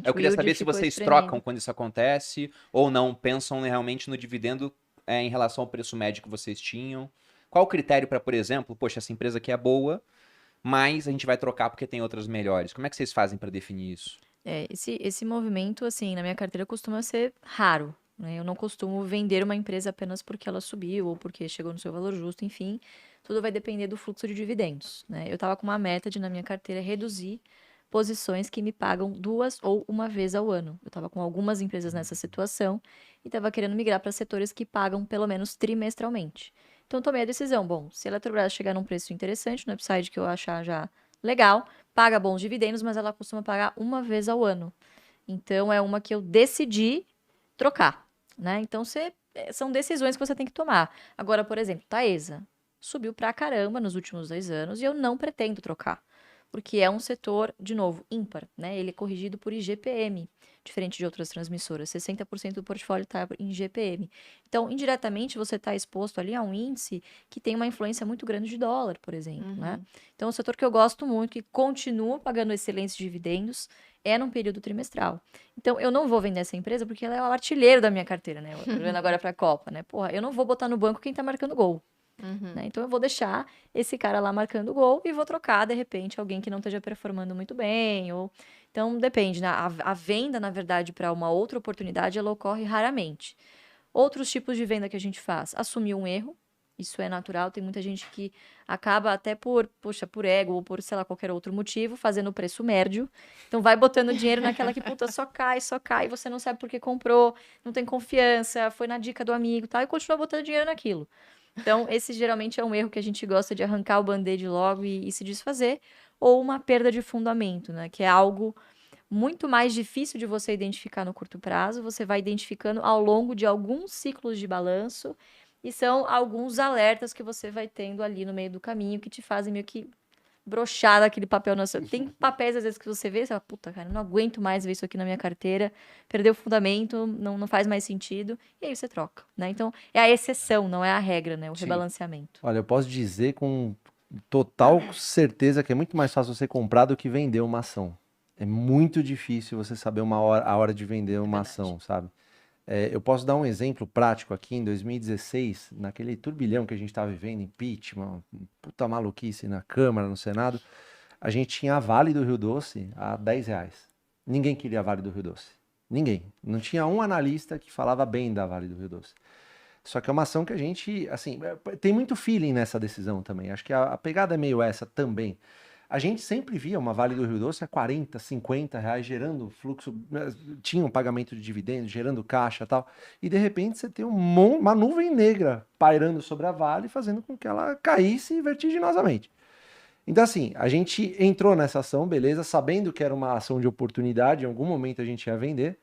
Eu O queria yield saber se ficou vocês espremendo. trocam quando isso acontece ou não, pensam realmente no dividendo em relação ao preço médio que vocês tinham. Qual o critério para, por exemplo, poxa, essa empresa aqui é boa, mas a gente vai trocar porque tem outras melhores. Como é que vocês fazem para definir isso? Esse movimento, assim, na minha carteira costuma ser raro, né? Eu não costumo vender uma empresa apenas porque ela subiu ou porque chegou no seu valor justo, enfim. Tudo vai depender do fluxo de dividendos, né? Eu estava com uma meta de, na minha carteira, reduzir posições que me pagam 2 ou uma vez ao ano. Eu estava com algumas empresas nessa situação e estava querendo migrar para setores que pagam pelo menos trimestralmente. Então, tomei a decisão. Bom, se a Eletrobras chegar num preço interessante, no upside que eu achar já legal, paga bons dividendos, mas ela costuma pagar uma vez ao ano. Então, é uma que eu decidi trocar, né? Então, são decisões que você tem que tomar. Agora, por exemplo, Taesa subiu pra caramba nos últimos 2 anos e eu não pretendo trocar. Porque é um setor, de novo, ímpar, né? Ele é corrigido por IGPM, diferente de outras transmissoras. 60% do portfólio está em IGPM. Então, indiretamente, você está exposto ali a um índice que tem uma influência muito grande de dólar, por exemplo, né? Então, é um setor que eu gosto muito, que continua pagando excelentes dividendos, é num período trimestral. Então, eu não vou vender essa empresa porque ela é o artilheiro da minha carteira, né? Olhando agora para a Copa, né? Porra, eu não vou botar no banco quem tá marcando gol. Né? Então eu vou deixar esse cara lá marcando gol e vou trocar, de repente, alguém que não esteja performando muito bem. Então depende, né? A venda, na verdade, para uma outra oportunidade, ela ocorre raramente. Outros tipos de venda que a gente faz, assumir um erro. Isso é natural, tem muita gente que acaba até por ego ou por, sei lá, qualquer outro motivo, fazendo o preço médio. Então vai botando dinheiro naquela que, puta, só cai, e você não sabe por que comprou, não tem confiança, foi na dica do amigo, tal, e continua botando dinheiro naquilo. Então, esse geralmente é um erro que a gente gosta de arrancar o band-aid logo e se desfazer, ou uma perda de fundamento, né? Que é algo muito mais difícil de você identificar no curto prazo, você vai identificando ao longo de alguns ciclos de balanço, e são alguns alertas que você vai tendo ali no meio do caminho que te fazem meio que broxar daquele papel na sua. Tem papéis, às vezes, que você vê e você fala, puta, cara, eu não aguento mais ver isso aqui na minha carteira, perdeu o fundamento, não faz mais sentido, e aí você troca, né? Então, é a exceção, não é a regra, né? O Sim. rebalanceamento. Olha, eu posso dizer com total certeza que é muito mais fácil você comprar do que vender uma ação. É muito difícil você saber a hora de vender uma verdade. ação, sabe? Eu posso dar um exemplo prático aqui. Em 2016, naquele turbilhão que a gente estava vivendo, impeachment, puta maluquice na Câmara, no Senado, a gente tinha a Vale do Rio Doce a R$ 10. Ninguém queria a Vale do Rio Doce. Ninguém. Não tinha um analista que falava bem da Vale do Rio Doce. Só que é uma ação que a gente, assim, tem muito feeling nessa decisão também. Acho que a pegada é meio essa também. A gente sempre via uma Vale do Rio Doce a 40, 50 reais, gerando fluxo, tinha um pagamento de dividendos, gerando caixa e tal. E de repente você tem uma nuvem negra pairando sobre a Vale, fazendo com que ela caísse vertiginosamente. Então, assim, a gente entrou nessa ação, beleza, sabendo que era uma ação de oportunidade, em algum momento a gente ia vender.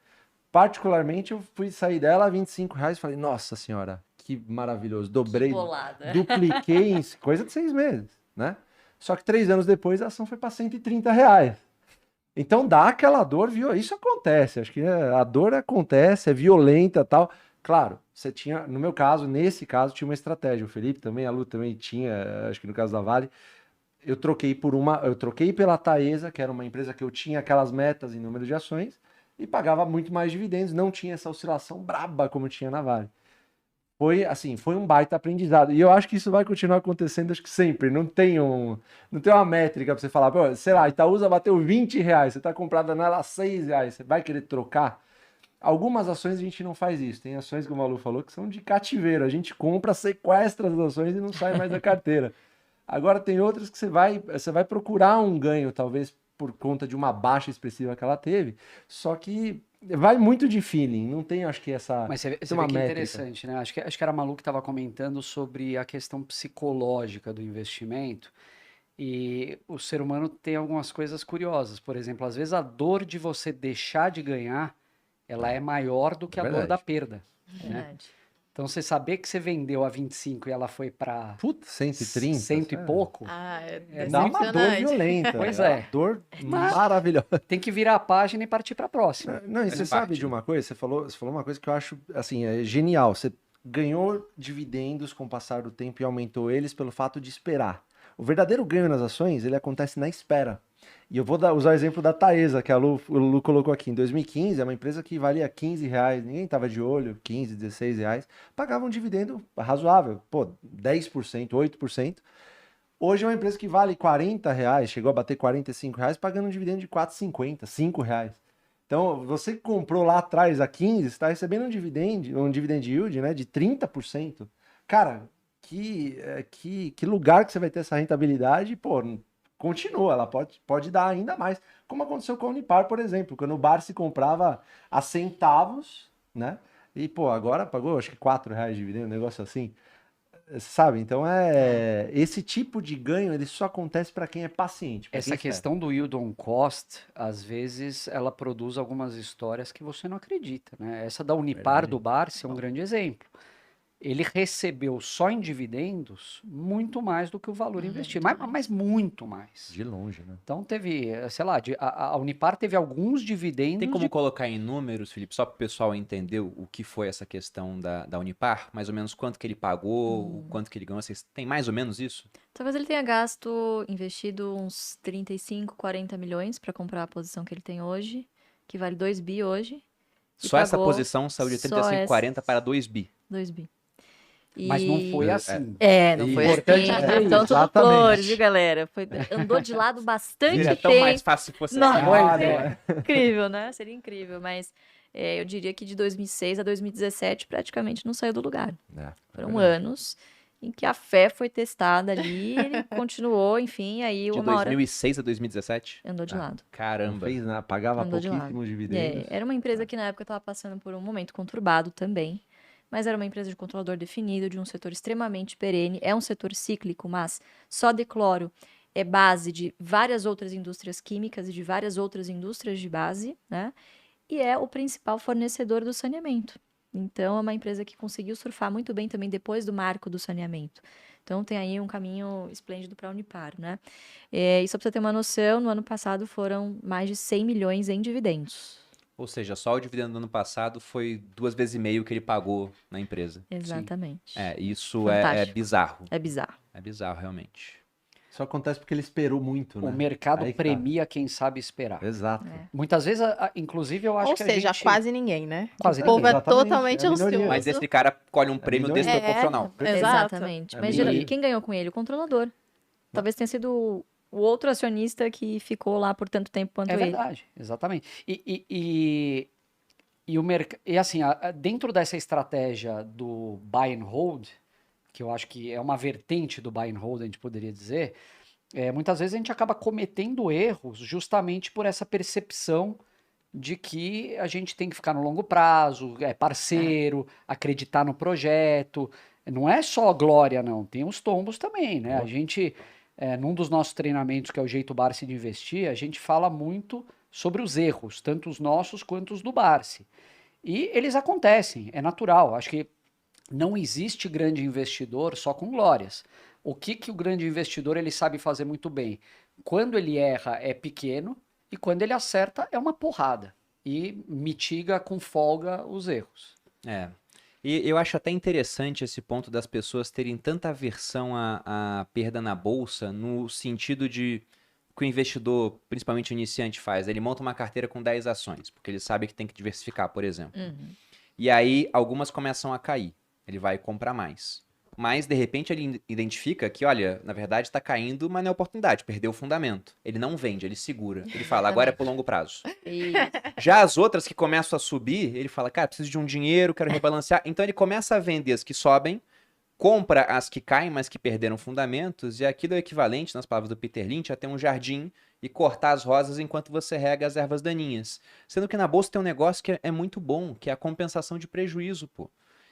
Particularmente, eu fui sair dela a R$ 25 e falei, nossa senhora, que maravilhoso. Dobrei, bolada. dupliquei em coisa de 6 meses, né? Só que 3 anos depois a ação foi para R$ 130. Então dá aquela dor, viu? Isso acontece, acho que a dor acontece, é violenta e tal. Claro, você tinha, no meu caso, nesse caso, tinha uma estratégia. O Felipe também, a Lu também tinha, acho que no caso da Vale, eu troquei pela Taesa, que era uma empresa que eu tinha aquelas metas em número de ações e pagava muito mais dividendos, não tinha essa oscilação braba como tinha na Vale. Foi assim, foi um baita aprendizado. E eu acho que isso vai continuar acontecendo, acho que sempre. Não tem uma métrica para você falar, pô, sei lá, Itaúsa bateu R$ 20, você está comprada nela a R$ 6, você vai querer trocar? Algumas ações a gente não faz isso. Tem ações, como o Malu falou, que são de cativeiro. A gente compra, sequestra as ações e não sai mais da carteira. Agora tem outras que você vai procurar um ganho, talvez por conta de uma baixa expressiva que ela teve, só que vai muito de feeling, não tem, acho que Mas você tem vê uma que é métrica. interessante, né? Acho que era a Malu que estava comentando sobre a questão psicológica do investimento. E o ser humano tem algumas coisas curiosas. Por exemplo, às vezes a dor de você deixar de ganhar, ela é maior do que a dor verdade. da perda, É né? verdade. Então você saber que você vendeu a 25 e ela foi para Puta, 130. cento e pouco, Dá uma dor violenta. Pois uma é. dor Mas- maravilhosa. tem que virar a página e partir para a próxima. Não, e Faz você sabe parte, de né? uma coisa? Você falou uma coisa que eu acho, assim, é genial. Você ganhou dividendos com o passar do tempo e aumentou eles pelo fato de esperar. O verdadeiro ganho nas ações, ele acontece na espera. E eu vou usar o exemplo da Taesa, que o Lu colocou aqui. Em 2015, é uma empresa que valia R$ 15, ninguém estava de olho, 15, R$ 16, pagava um dividendo razoável, pô, 10%, 8%. Hoje é uma empresa que vale R$ 40, chegou a bater R$ 45, pagando um dividendo de R$ 4,50, R$ 5. Então, você que comprou lá atrás a 15, está recebendo um dividend yield, né, de 30%. Cara, que lugar que você vai ter essa rentabilidade, pô, continua, ela pode dar ainda mais. Como aconteceu com a Unipar, por exemplo, quando o bar se comprava a centavos, né? E, pô, agora pagou acho que R$ 4 de dividendo, um negócio assim. Sabe? Então esse tipo de ganho, ele só acontece para quem é paciente. Pra Essa quem espera. questão do yield on cost, às vezes, ela produz algumas histórias que você não acredita, né? Essa da Unipar Verdade. do Barsi é um grande exemplo. Ele recebeu só em dividendos muito mais do que o valor investido, mas muito mais. De longe, né? Então teve, sei lá, a Unipar teve alguns dividendos Tem como colocar em números, Felipe, só para o pessoal entender o que foi essa questão da Unipar? Mais ou menos quanto que ele pagou, o quanto que ele ganhou? Vocês têm mais ou menos isso? Talvez ele tenha investido uns 35, 40 milhões para comprar a posição que ele tem hoje, que vale 2 bi hoje. E Só essa pagou posição saiu de só 35, 40 para 2 bi. 2 bi. Mas não foi É, assim. Não foi Importante assim. dizer Então, isso, tudo exatamente. flores, viu, galera? Andou de lado bastante Seria tempo. tão mais fácil se fosse Nossa, assim. Olha, incrível, né? Seria incrível, mas eu diria que de 2006 a 2017 praticamente não saiu do lugar. Foram anos em que a fé foi testada ali, ele continuou, enfim, aí De uma hora 2006 a 2017? andou de lado. não Caramba. fez nada, pagava Andou de lado. pouquíssimos dividendos. Era uma empresa que na época estava passando por um momento conturbado também, mas era uma empresa de controlador definido, de um setor extremamente perene, é um setor cíclico, mas só de cloro é base de várias outras indústrias químicas e de várias outras indústrias de base, né? E é o principal fornecedor do saneamento. Então, é uma empresa que conseguiu surfar muito bem também depois do marco do saneamento. Então, tem aí um caminho esplêndido para a Unipar, né? E só para você ter uma noção, no ano passado foram mais de 100 milhões em dividendos. Ou seja, só o dividendo do ano passado foi 2,5 vezes que ele pagou na empresa. Exatamente. Isso Fantástico. é bizarro. É bizarro. É bizarro, realmente. Isso acontece porque ele esperou muito, né? O mercado Aí que tá. premia quem sabe esperar. Exato. Muitas vezes, inclusive, eu acho Ou que seja, a gente... quase ninguém, né? Quase O povo ninguém. é Exatamente, totalmente é a minoria. ansioso. Mas esse cara colhe um prêmio minoria. desproporcional. Exato. Exatamente. É Mas minoria. quem ganhou com ele? O controlador. Talvez tenha sido o outro acionista que ficou lá por tanto tempo quanto É ele. verdade, exatamente. E assim, dentro dessa estratégia do buy and hold, que eu acho que é uma vertente do buy and hold, a gente poderia dizer, muitas vezes a gente acaba cometendo erros justamente por essa percepção de que a gente tem que ficar no longo prazo, é parceiro, acreditar no projeto. Não é só glória, não. Tem os tombos também, né? A gente, num dos nossos treinamentos, que é o Jeito Barsi de Investir, a gente fala muito sobre os erros, tanto os nossos quanto os do Barsi. E eles acontecem, é natural. Acho que não existe grande investidor só com glórias. O que o grande investidor ele sabe fazer muito bem? Quando ele erra é pequeno e quando ele acerta é uma porrada. E mitiga com folga os erros. E eu acho até interessante esse ponto das pessoas terem tanta aversão à perda na bolsa, no sentido de que o investidor, principalmente o iniciante, faz. Ele monta uma carteira com 10 ações, porque ele sabe que tem que diversificar, por exemplo. E aí, algumas começam a cair. Ele vai comprar mais. Mas, de repente, ele identifica que, olha, na verdade está caindo, mas não é oportunidade, perdeu o fundamento. Ele não vende, ele segura. Ele fala, agora é pro longo prazo. Já as outras que começam a subir, ele fala, cara, preciso de um dinheiro, quero rebalancear. Então ele começa a vender as que sobem, compra as que caem, mas que perderam fundamentos, e aquilo é o equivalente, nas palavras do Peter Lynch, a ter um jardim e cortar as rosas enquanto você rega as ervas daninhas. Sendo que na bolsa tem um negócio que é muito bom, que é a compensação de prejuízo, pô.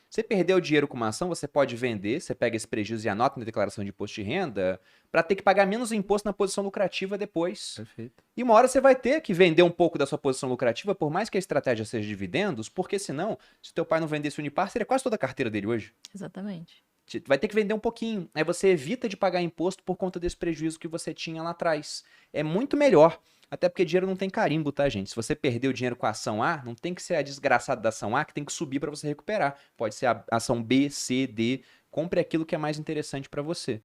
Você perdeu dinheiro com uma ação, você pode vender, você pega esse prejuízo e anota na declaração de imposto de renda, para ter que pagar menos imposto na posição lucrativa depois. Perfeito. E uma hora você vai ter que vender um pouco da sua posição lucrativa, por mais que a estratégia seja dividendos, porque senão, se teu pai não vendesse o Unipar, seria quase toda a carteira dele hoje. Exatamente. Vai ter que vender um pouquinho. Aí você evita de pagar imposto por conta desse prejuízo que você tinha lá atrás. É muito melhor. Até porque dinheiro não tem carimbo, tá, gente? Se você perdeu dinheiro com a ação A, não tem que ser a desgraçada da ação A que tem que subir para você recuperar. Pode ser a ação B, C, D. Compre aquilo que é mais interessante para você.